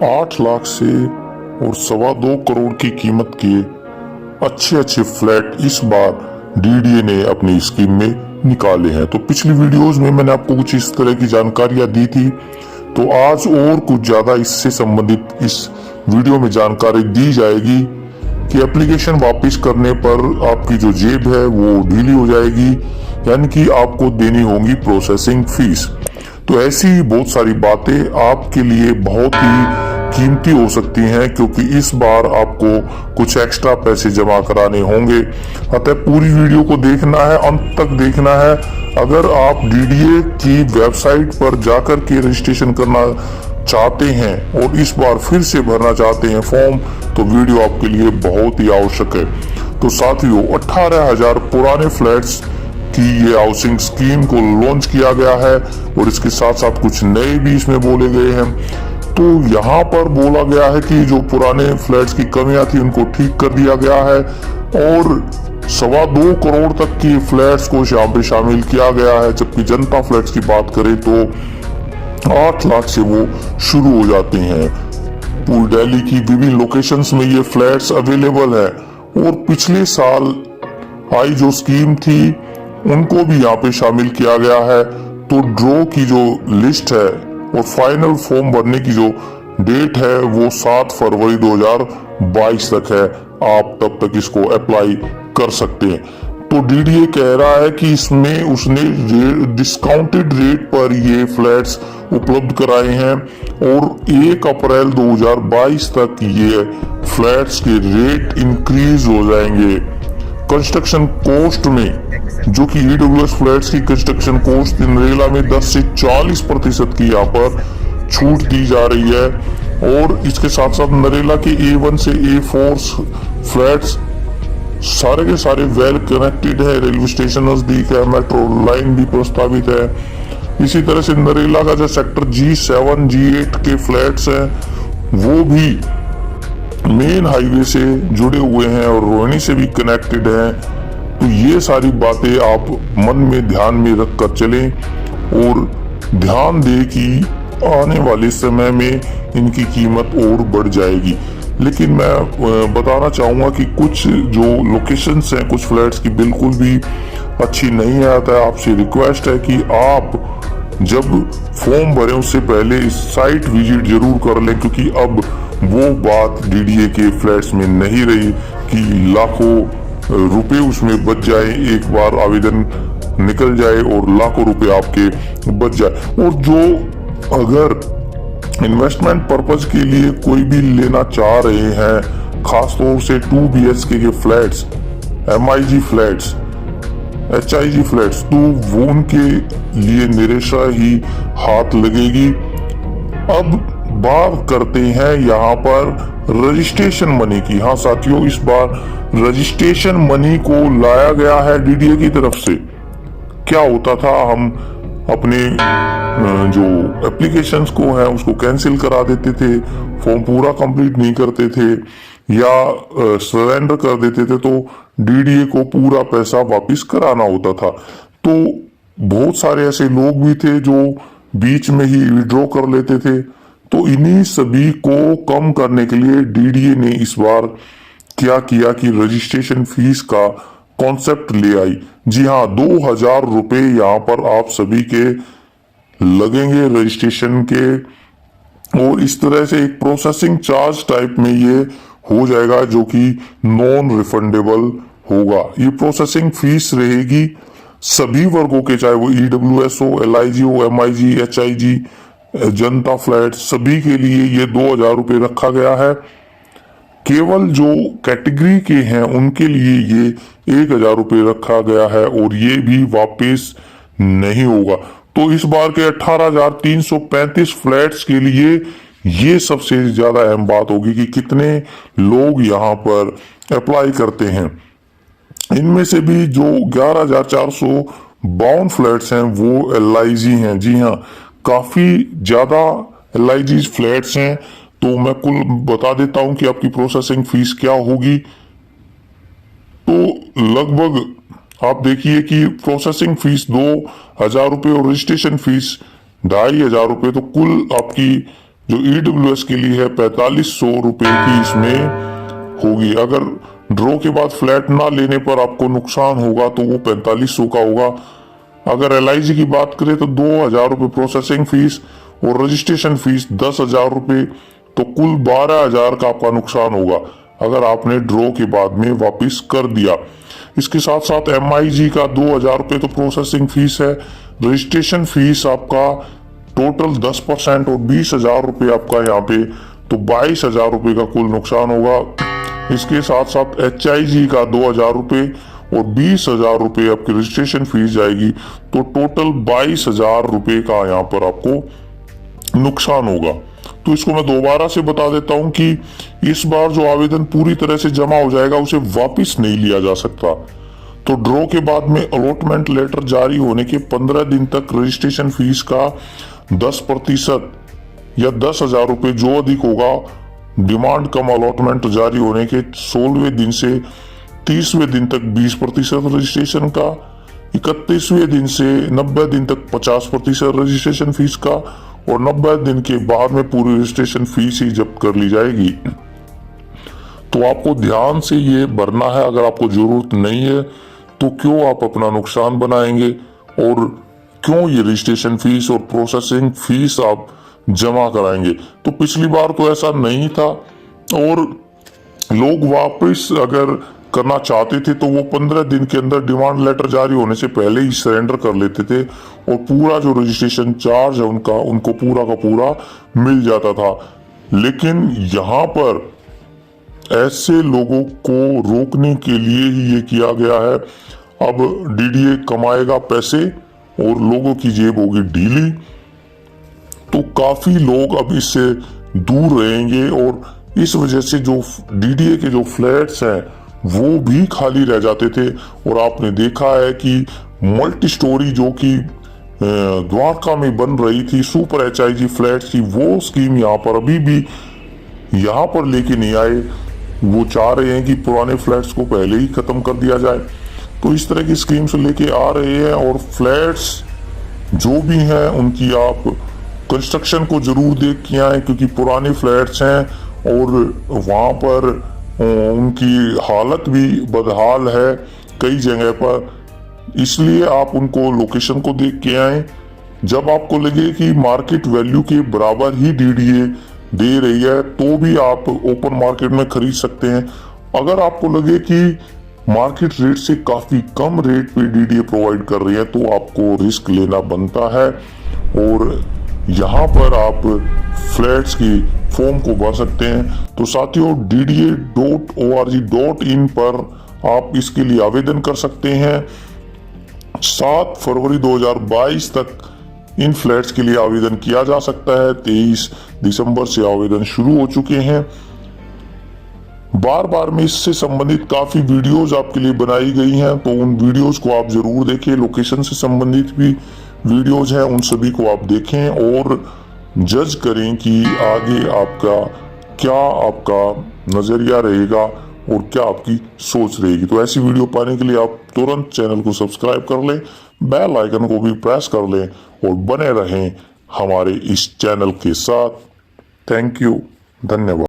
8 लाख से और 2.25 करोड़ की कीमत के अच्छे अच्छे फ्लैट इस बार डीडीए ने अपनी स्कीम में निकाले हैं। तो पिछली वीडियोस में मैंने आपको कुछ इस तरह की जानकारियां दी थी, तो आज और कुछ ज्यादा इससे संबंधित इस वीडियो में जानकारी दी जाएगी कि एप्लीकेशन वापस करने पर आपकी जो जेब है वो ढीली हो जाएगी, यानी कि आपको देनी होगी प्रोसेसिंग फीस। तो ऐसी बहुत सारी बातें आपके लिए बहुत ही कीमती हो सकती हैं, क्योंकि इस बार आपको कुछ एक्स्ट्रा पैसे जमा कराने होंगे। अतः पूरी वीडियो को देखना है, अंत तक देखना है। अगर आप डीडीए की वेबसाइट पर जाकर के रजिस्ट्रेशन करना चाहते हैं और इस बार फिर से भरना चाहते हैं फॉर्म, तो वीडियो आपके लिए बहुत ही आवश्यक है। तो साथियों, 18,000 पुराने फ्लैट्स की ये हाउसिंग स्कीम को लॉन्च किया गया है और इसके साथ साथ कुछ नए भी इसमें बोले गए हैं। तो यहाँ पर बोला गया है कि जो पुराने फ्लैट्स की कमियां थी उनको ठीक कर दिया गया है और 2.25 करोड़ तक की फ्लैट्स को यहाँ पे शामिल किया गया है। जबकि जनता फ्लैट्स की बात करें तो 8 लाख से वो शुरू हो जाते हैं। पूरी दिल्ली की विभिन्न लोकेशंस में ये फ्लैट्स अवेलेबल है और पिछले साल आई जो स्कीम थी उनको भी यहाँ पे शामिल किया गया है। तो ड्रॉ की जो लिस्ट है और फाइनल फॉर्म भरने की जो डेट है वो 7 फरवरी 2022 तक है। आप तब तक इसको अप्लाई कर सकते हैं। तो डीडीए कह रहा है कि इसमें उसने डिस्काउंटेड रेट पर ये फ्लैट्स उपलब्ध कराए हैं और 1 अप्रैल 2022 तक ये फ्लैट्स के रेट इंक्रीज हो जाएंगे। कंस्ट्रक्शन कॉस्ट में, जो कि ईडब्ल्यूएस फ्लैट्स की कंस्ट्रक्शन कॉस्ट नरेला में 10 से 40% की यहाँ पर छूट दी जा रही है। और इसके साथ साथ नरेला के A1 से A4 फ्लैट्स सारे के सारे वेल कनेक्टेड है, रेलवे स्टेशन नजदीक है, मेट्रो लाइन भी प्रस्तावित है। इसी तरह से नरेला का जो सेक्टर G7 G8 के फ्लैट्स हैं वो भी मेन हाईवे से जुड़े हुए हैं और रोहिणी से भी कनेक्टेड हैं। तो ये सारी बातें आप मन में ध्यान में रखकर चलें और ध्यान दें कि आने वाले समय में इनकी कीमत और बढ़ जाएगी। लेकिन मैं बताना चाहूँगा कि कुछ जो लोकेशंस हैं कुछ फ्लैट्स की बिल्कुल भी अच्छी नहीं आता है। आपसे रिक्वेस्ट है कि आप जब फॉर्म भरें उससे पहले इस साइट विजिट जरूर कर लें, क्योंकि अब वो बात डीडीए के फ्लैट्स में नहीं रही कि लाखों रुपए उसमें बच जाए, एक बार आवेदन निकल जाए और लाखों रुपए आपके बच जाए। और जो अगर इन्वेस्टमेंट पर्पज के लिए कोई भी लेना चाह रहे हैं, खासतौर से 2 BHK के flats, MIG flats, HIG flats, तो वो उनके लिए निराशा ही हाथ लगेगी। अब बात करते हैं यहाँ पर रजिस्ट्रेशन मनी की। हाँ साथियों, इस बार रजिस्ट्रेशन मनी को लाया गया है डीडीए की तरफ से। क्या होता था, हम अपने जो एप्लीकेशंस को है उसको कैंसिल करा देते थे, फॉर्म पूरा कंप्लीट नहीं करते थे या सरेंडर कर देते थे, तो डीडीए को पूरा पैसा वापस कराना होता था। तो बहुत सारे ऐसे लोग भी थे जो बीच में ही विड्रॉ कर लेते थे। तो इन्हीं सभी को कम करने के लिए डीडीए ने इस बार क्या किया कि रजिस्ट्रेशन फीस का कॉन्सेप्ट ले आई। जी हाँ, 2,000 रुपए यहाँ पर आप सभी के लगेंगे रजिस्ट्रेशन के, और इस तरह से एक प्रोसेसिंग चार्ज टाइप में ये हो जाएगा जो कि नॉन रिफंडेबल होगा। ये प्रोसेसिंग फीस रहेगी सभी वर्गों के, चाहे वो ईडब्ल्यूएस हो, LIG हो, MIG, HIG, जनता फ्लैट, सभी के लिए ये 2,000 रुपए रखा गया है। केवल जो कैटेगरी के हैं उनके लिए ये 1,000 रुपए रखा गया है और ये भी वापस नहीं होगा। तो इस बार के 18,335 फ्लैट्स के लिए ये सबसे ज्यादा अहम बात होगी कि कितने लोग यहाँ पर अप्लाई करते हैं। इनमें से भी जो 11,452 फ्लैट्स हैं वो LIG हैं। जी हाँ, काफी ज्यादा LIG फ्लैट्स हैं। तो मैं कुल बता देता हूं कि आपकी प्रोसेसिंग फीस क्या होगी। तो लगभग आप देखिए कि प्रोसेसिंग फीस 2,000 रुपये और रजिस्ट्रेशन फीस 2,500 रुपये, तो कुल आपकी जो EWS के लिए है 4500 रुपए की इसमें होगी। अगर ड्रॉ के बाद फ्लैट ना लेने पर आपको नुकसान होगा तो वो 4500 का होगा। अगर LIG की बात करें तो 2000 रुपये प्रोसेसिंग फीस और रजिस्ट्रेशन फीस 10,000 रुपये, तो कुल 12,000 का आपका नुकसान होगा अगर आपने ड्रॉ के बाद में वापस कर दिया। इसके साथ साथ MIG का 2000 रुपये तो प्रोसेसिंग फीस है, रजिस्ट्रेशन फीस आपका टोटल 10% और 20,000 रुपये आपका यहाँ पे, तो 22,000 रुपये का कुल नुकसान होगा। इसके साथ साथ HIG का 2000 रुपये और 20,000 रुपये आपकी रजिस्ट्रेशन फीस जाएगी, तो टोटल 22,000 रुपये का यहाँ पर आपको नुकसान होगा। तो इसको मैं दोबारा से बता देता हूं कि इस बार जो आवेदन पूरी तरह से जमा हो जाएगा उसे वापस नहीं लिया जा सकता। तो ड्रॉ के बाद में अलॉटमेंट लेटर जारी होने के 15 दिन तक रजिस्ट्रेशन फीस का 10% या 10,000 रुपये जो अधिक होगा, डिमांड कम अलॉटमेंट जारी होने के 16वें दिन से 30वें दिन तक 20% रजिस्ट्रेशन का, 31वें दिन से 90 दिन तक 50% रजिस्ट्रेशन फीस का, और 90 दिन के बाद में पूरी रजिस्ट्रेशन फीस ही जब्त कर ली जाएगी। तो आपको ध्यान से ये भरना है। अगर आपको जरूरत नहीं है तो क्यों आप अपना नुकसान बनाएंगे, और क्यों ये रजिस्ट्रेशन फीस और प्रोसेसिंग फीस आप जमा कराएंगे। तो पिछली बार तो ऐसा नहीं था, और लोग वापस अगर करना चाहते थे तो वो 15 दिन के अंदर डिमांड लेटर जारी होने से पहले ही सरेंडर कर लेते थे, और पूरा जो रजिस्ट्रेशन चार्ज है उनको पूरा का पूरा मिल जाता था। लेकिन यहाँ पर ऐसे लोगों को रोकने के लिए ही ये किया गया है। अब DDA कमाएगा पैसे और लोगों की जेब होगी ढीली, तो काफी लोग अब इससे दूर रहेंगे, और इस वजह से जो DDA के जो फ्लैट्स हैं वो भी खाली रह जाते थे। और आपने देखा है कि मल्टी स्टोरी जो कि द्वारका में बन रही थी, सुपर HIG फ्लैट की, वो स्कीम यहाँ पर अभी भी यहाँ पर लेके नहीं आए। वो चाह रहे हैं कि पुराने फ्लैट्स को पहले ही खत्म कर दिया जाए। तो इस तरह की स्कीम्स लेके आ रहे हैं, और फ्लैट्स जो भी हैं उनकी आप कंस्ट्रक्शन को जरूर देख के आए, क्योंकि पुराने फ्लैट्स हैं और वहाँ पर उनकी हालत भी बदहाल है कई जगह पर। इसलिए आप उनको लोकेशन को देख के आए। जब आपको लगे कि मार्केट वैल्यू के बराबर ही DDA दे रही है तो भी आप ओपन मार्केट में खरीद सकते हैं। अगर आपको लगे कि मार्केट रेट से काफी कम रेट पे DDA प्रोवाइड कर रही है तो आपको रिस्क लेना बनता है, और यहाँ पर आप फ्लैट्स की फॉर्म को भर सकते हैं। तो साथियों, DDA.org.in पर आप इसके लिए आवेदन कर सकते हैं। 7 फरवरी 2022 तक इन फ्लैट्स के लिए आवेदन किया जा सकता है। 23 दिसंबर से आवेदन शुरू हो चुके हैं। बार बार में इससे संबंधित काफी वीडियोस आपके लिए बनाई गई हैं, तो उन वीडियोस को आप जरूर देखें। लोकेशन से संबंधित भी वीडियोस हैं, उन सभी को आप देखें और जज करें कि आगे आपका नजरिया रहेगा और क्या आपकी सोच रहेगी। तो ऐसी वीडियो पाने के लिए आप तुरंत चैनल को सब्सक्राइब कर लें, बेल आइकन को भी प्रेस कर लें और बने रहें हमारे इस चैनल के साथ। थैंक यू, धन्यवाद।